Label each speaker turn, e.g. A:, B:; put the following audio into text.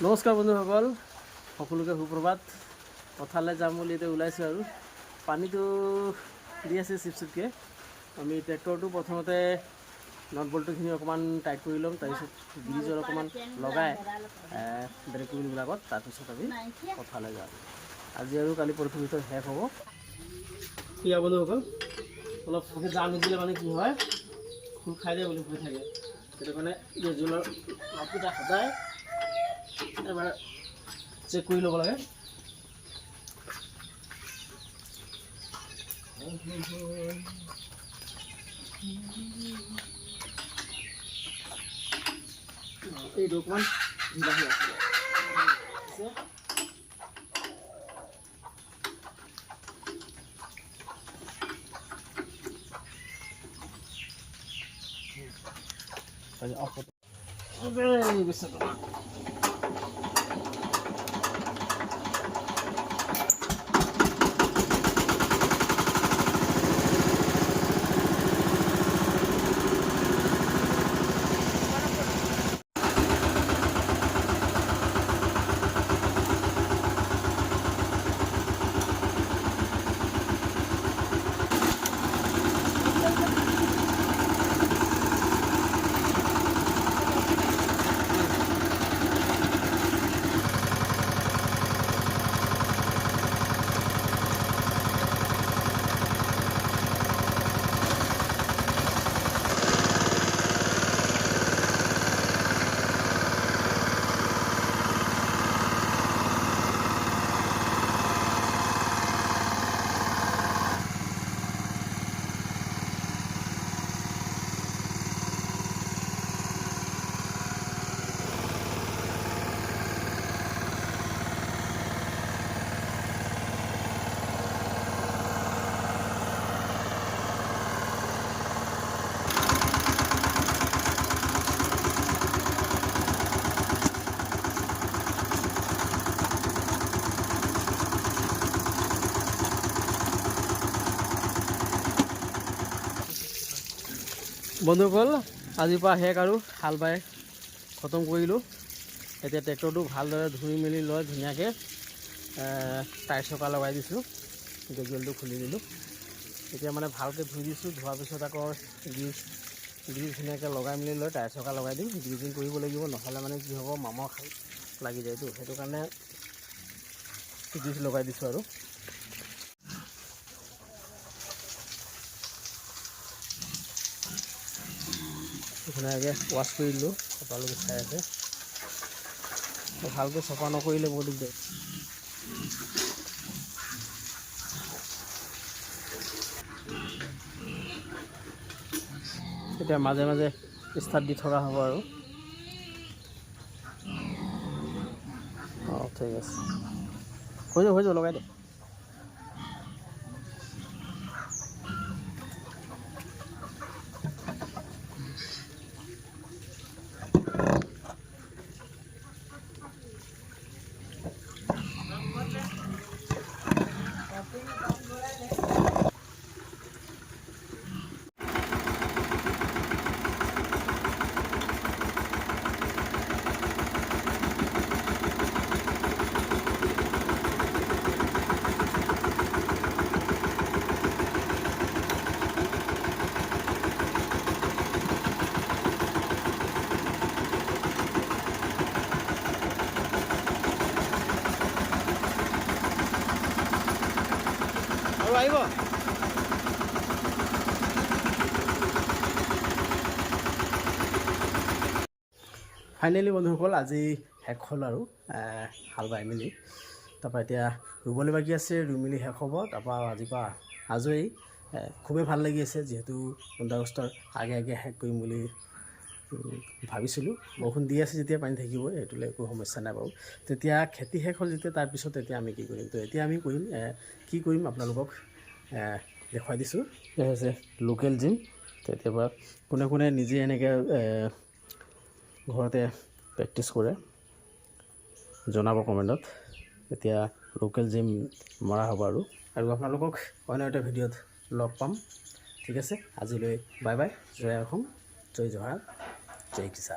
A: নমস্কাৰ বন্ধুসকল, সকলোকে সুপ্ৰভাত। পথাৰলৈ যাম বুলি এতিয়া ওলাইছোঁ আৰু পানীটো দি আছে চিপচিপকৈ। আমি ট্ৰেক্টৰটো প্ৰথমতে নট বল্টুখিনি অকণমান টাইট কৰি ল'ম, তাৰপিছত ব্ৰিজত অকণমান লগাই ব্ৰেক হুইলবিলাকত, তাৰপিছত আমি পথাৰলৈ যাম। আজি আৰু কালি পৰহিৰ ভিতৰত শেষ হ'ব। সেয়া বন্ধুসকল, অলপ ভালকৈ জাল নিদিলে মানে কি হয়, খোল খাই দিয়ে বুলি হৈ থাকে। সেইটো কাৰণে জোলৰ মাপকেইটা সদায় এবাৰ চেক কৰি ল'ব লাগে। এইটো অকণমান ঢিলা হৈ আছে। বন্ধুসকল, আজিৰ পৰা শেষ আৰু হাল বাই খতম কৰিলোঁ। এতিয়া ট্ৰেক্টৰটো ভালদৰে ধুই মেলি লৈ ধুনীয়াকৈ টায়াৰ চকা লগাই দিছোঁ, গেজুৱেলটো খুলি দিলোঁ। এতিয়া মানে ভালকৈ ধুই দিছোঁ। ধোৱাৰ পিছত আকৌ গ্ৰীজ ধুনীয়াকৈ লগাই মেলি লৈ টায়াৰ চকা লগাই দিম। গ্ৰীজিং কৰিব লাগিব, নহ'লে মানে কি হ'ব, মামৰ লাগি যায়তো। সেইটো কাৰণে গ্ৰীজ লগাই দিছোঁ আৰু ধুনীয়াকৈ ৱাছ কৰি দিলোঁ। আপোনালোকে চাই আছে, ভালকৈ চফা নকৰিলে বহুত দিগদাৰ। এতিয়া মাজে মাজে ষ্টাৰ্ট দি থকা হ'ব আৰু অঁ ঠিক আছে, হৈ যাব লগাই দে। আৰু আহিব। ফাইনেলি বন্ধুসকল, আজি শেষ হ'ল আৰু হাল বাই মেলি। তাৰপৰা এতিয়া ৰুবলৈ বাকী আছে, ৰুই মেলি শেষ হ'ব। তাৰপৰা আজিৰ পৰা আজৰি। খুবেই ভাল লাগি আছে, যিহেতু 15 আগষ্টৰ আগে শেষ কৰিম বুলি ভাবিছিলোঁ। বৰষুণ দি আছে যেতিয়া পানী থাকিবই, সেইটোলৈ একো সমস্যা নাই বাৰু। তেতিয়া খেতি শেষ হ'ল যেতিয়া, তাৰপিছত তেতিয়া আমি কি কৰিম, তো এতিয়া আমি কি কৰিম আপোনালোকক দেখুৱাই দিছোঁ। এয়া হৈছে লোকেল জিম। তেতিয়াৰ কোনে নিজে এনেকৈ ঘৰতে প্ৰেক্টিছ কৰে জনাব কমেণ্টত। এতিয়া লোকেল জিম মৰা হ'ব আৰু আপোনালোকক অন্য এটা ভিডিঅ'ত লগ পাম। ঠিক আছে, আজিলৈ বাই বাই। জয় অসম, জয় জোহাৰ, জয় কিষাণ।